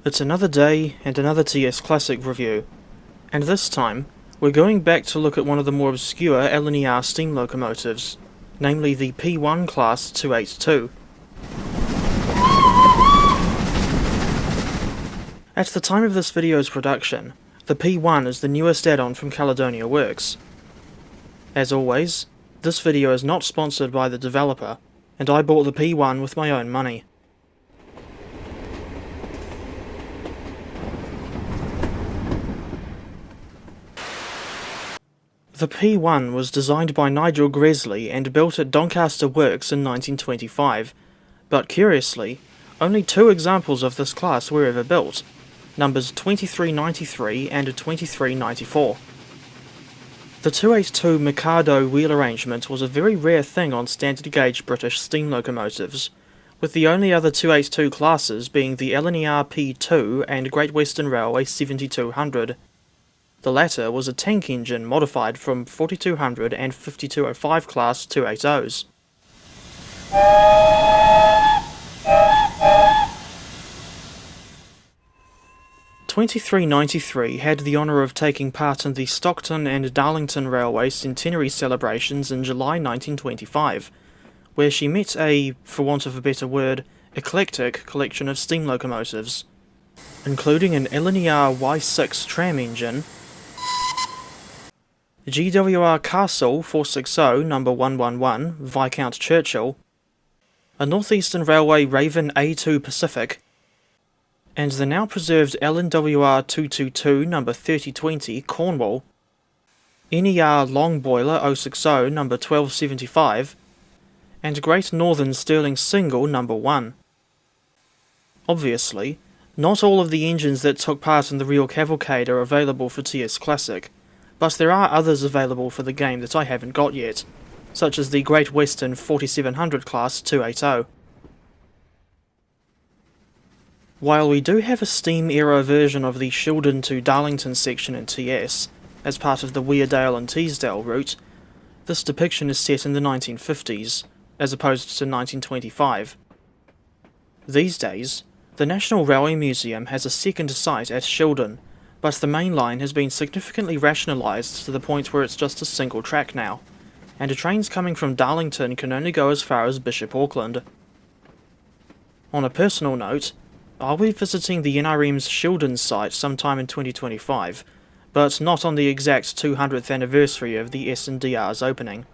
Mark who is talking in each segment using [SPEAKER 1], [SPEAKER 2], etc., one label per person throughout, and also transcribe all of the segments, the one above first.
[SPEAKER 1] It's another day and another TS Classic review, and this time we're going back to look at one of the more obscure LNER steam locomotives, namely the P1 class 282. At the time of this video's production, the P1 is the newest add-on from Caledonia Works. As always, this video is not sponsored by the developer, and I bought the P1 with my own money. The P1 was designed by Nigel Gresley and built at Doncaster Works in 1925, but curiously, only two examples of this class were ever built, numbers 2393 and 2394. The 282 Mikado wheel arrangement was a very rare thing on standard gauge British steam locomotives, with the only other 282 classes being the LNER P2 and Great Western Railway 7200. The latter was a tank engine modified from 4200 and 5205 class 280s. "2393 had the honour of taking part in the Stockton and Darlington Railway centenary celebrations in July 1925, where she met a, for want of a better word, eclectic collection of steam locomotives, including an LNER Y6 tram engine, GWR Castle 460 number 111 Viscount Churchill, a Northeastern Railway Raven A2 Pacific, and the now preserved LNWR 222 number 3020 Cornwall, NER Long Boiler 060 number 1275, and Great Northern Stirling Single number 1. Obviously, not all of the engines that took part in the real cavalcade are available for TS Classic, but there are others available for the game that I haven't got yet, such as the Great Western 4700 class 280. While we do have a Steam-era version of the Shildon to Darlington section in TS, as part of the Weardale and Teesdale route, this depiction is set in the 1950s, as opposed to 1925. These days, the National Railway Museum has a second site at Shildon, but the main line has been significantly rationalised to the point where it's just a single track now, and trains coming from Darlington can only go as far as Bishop Auckland. On a personal note, I'll be visiting the NRM's Shildon site sometime in 2025, but not on the exact 200th anniversary of the S&DR's opening.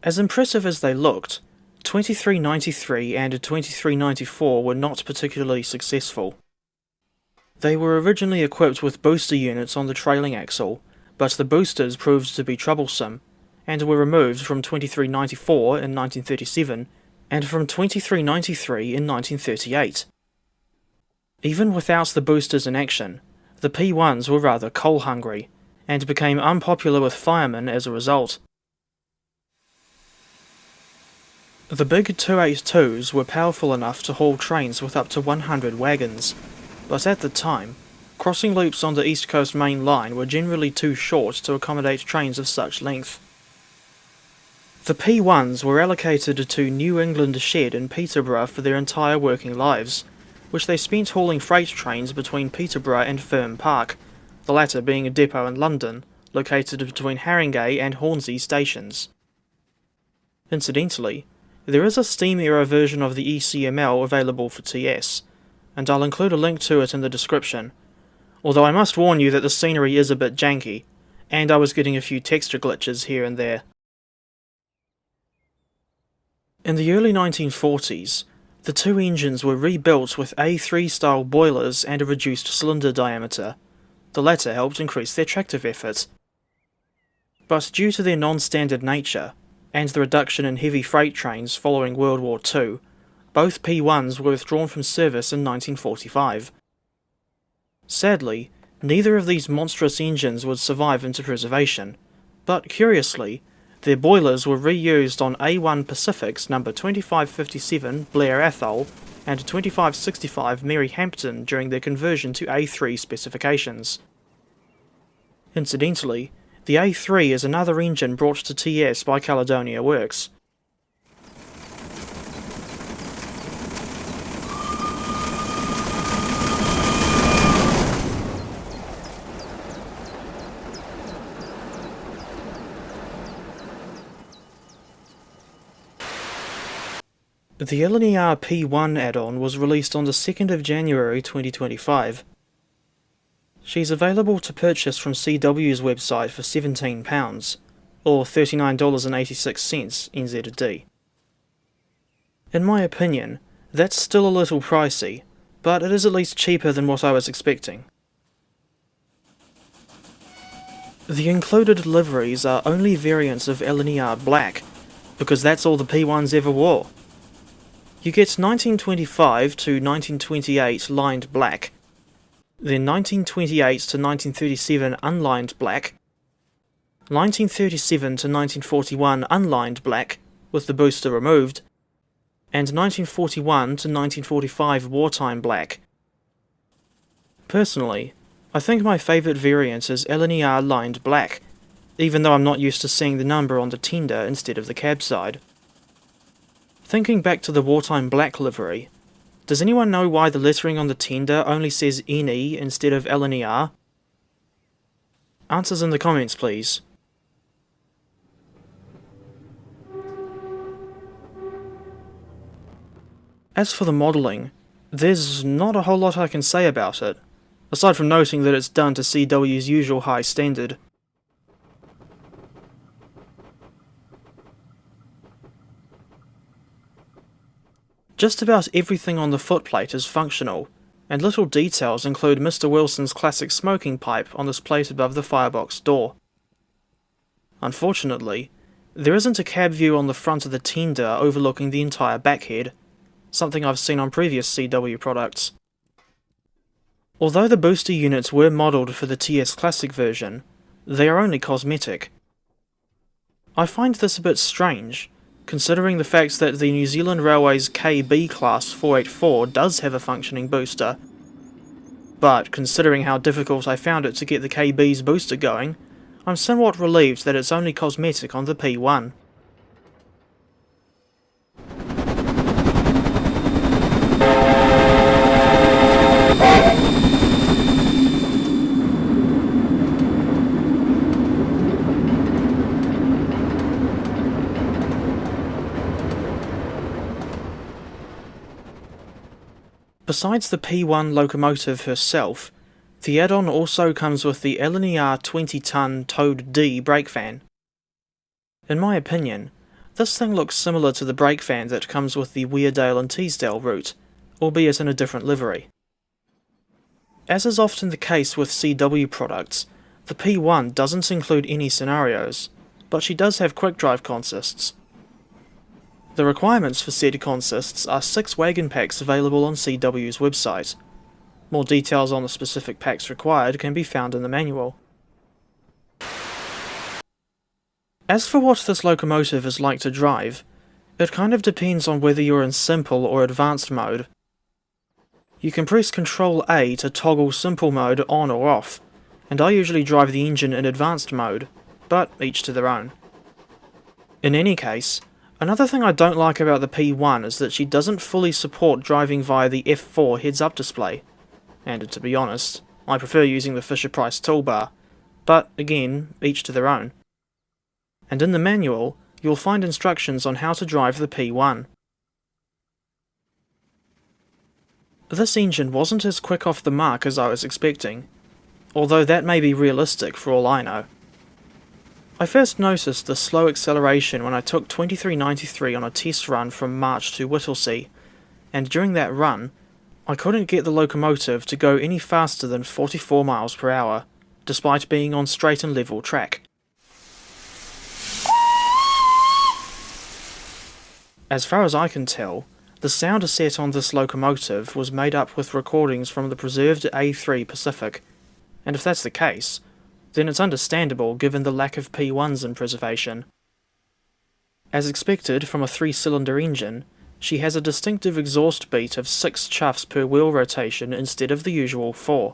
[SPEAKER 1] As impressive as they looked, 2393 and 2394 were not particularly successful. They were originally equipped with booster units on the trailing axle, but the boosters proved to be troublesome, and were removed from 2394 in 1937 and from 2393 in 1938. Even without the boosters in action, the P1s were rather coal-hungry, and became unpopular with firemen as a result. The big 282s were powerful enough to haul trains with up to 100 wagons, but at the time, crossing loops on the East Coast Main Line were generally too short to accommodate trains of such length. The P1s were allocated to New England Shed in Peterborough for their entire working lives, which they spent hauling freight trains between Peterborough and Firm Park, the latter being a depot in London, located between Haringey and Hornsey stations. Incidentally, there is a Steam-era version of the ECML available for TS, and I'll include a link to it in the description, although I must warn you that the scenery is a bit janky, and I was getting a few texture glitches here and there. In the early 1940s, the two engines were rebuilt with A3-style boilers and a reduced cylinder diameter. The latter helped increase their tractive effort. But due to their non-standard nature, and the reduction in heavy freight trains following World War II, both P1s were withdrawn from service in 1945. Sadly, neither of these monstrous engines would survive into preservation, but curiously, their boilers were reused on A1 Pacific's number 2557 Blair Athol and a 2565 Mary Hampton during their conversion to A3 specifications. Incidentally, the A3 is another engine brought to TS by Caledonia Works. The LNER P1 add-on was released on the 2nd of January 2025. She's available to purchase from CW's website for £17, or $39.86 NZD. In my opinion, that's still a little pricey, but it is at least cheaper than what I was expecting. The included liveries are only variants of LNER Black, because that's all the P1s ever wore. You get 1925 to 1928 lined black, then 1928 to 1937 unlined black, 1937 to 1941 unlined black, with the booster removed, and 1941 to 1945 wartime black. Personally, I think my favourite variant is LNER lined black, even though I'm not used to seeing the number on the tender instead of the cab side. Thinking back to the wartime black livery, does anyone know why the lettering on the tender only says NE instead of LNER? Answers in the comments, please. As for the modelling, there's not a whole lot I can say about it, aside from noting that it's done to CW's usual high standard. Just about everything on the footplate is functional, and little details include Mr. Wilson's classic smoking pipe on this plate above the firebox door. Unfortunately, there isn't a cab view on the front of the tender overlooking the entire backhead, something I've seen on previous CW products. Although the booster units were modelled for the TS Classic version, they are only cosmetic. I find this a bit strange, considering the fact that the New Zealand Railways KB Class 484 does have a functioning booster. But considering how difficult I found it to get the KB's booster going, I'm somewhat relieved that it's only cosmetic on the P1. Besides the P1 locomotive herself, the add-on also comes with the LNER 20-ton Toad D brake fan. In my opinion, this thing looks similar to the brake fan that comes with the Weardale and Teesdale route, albeit in a different livery. As is often the case with CW products, the P1 doesn't include any scenarios, but she does have quick drive consists. The requirements for said consists are 6 wagon packs available on CW's website. More details on the specific packs required can be found in the manual. As for what this locomotive is like to drive, it kind of depends on whether you're in simple or advanced mode. You can press Ctrl A to toggle simple mode on or off, and I usually drive the engine in advanced mode, but each to their own. In any case, another thing I don't like about the P1 is that she doesn't fully support driving via the F4 heads-up display, and to be honest, I prefer using the Fisher-Price toolbar, but again, each to their own. And in the manual, you'll find instructions on how to drive the P1. This engine wasn't as quick off the mark as I was expecting, although that may be realistic for all I know. I first noticed the slow acceleration when I took 2393 on a test run from March to Whittlesea, and during that run, I couldn't get the locomotive to go any faster than 44 miles per hour, despite being on straight and level track. As far as I can tell, the sound set on this locomotive was made up with recordings from the preserved A3 Pacific, and if that's the case, then it's understandable given the lack of P1s in preservation. As expected from a 3-cylinder engine, She has a distinctive exhaust beat of 6 chuffs per wheel rotation instead of the usual 4.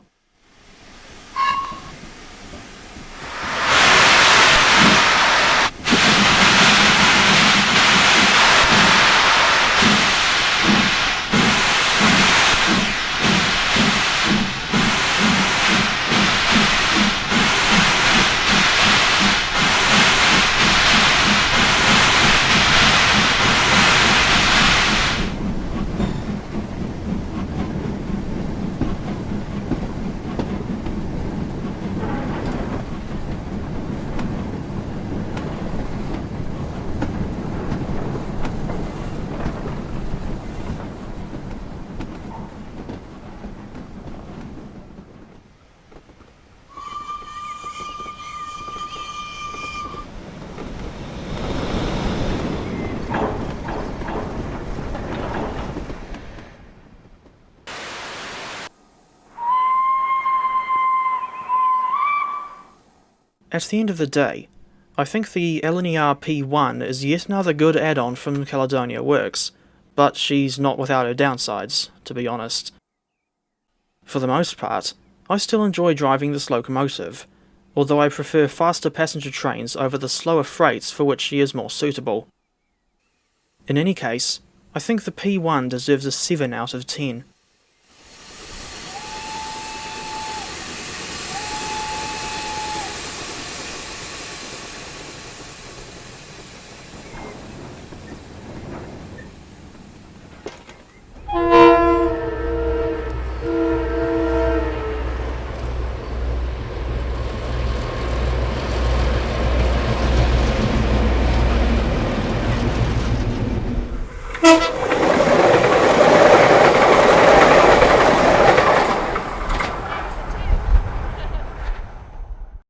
[SPEAKER 1] At the end of the day, I think the LNER P1 is yet another good add-on from Caledonia Works, but she's not without her downsides, to be honest. For the most part, I still enjoy driving this locomotive, although I prefer faster passenger trains over the slower freights for which she is more suitable. In any case, I think the P1 deserves a 7 out of 10.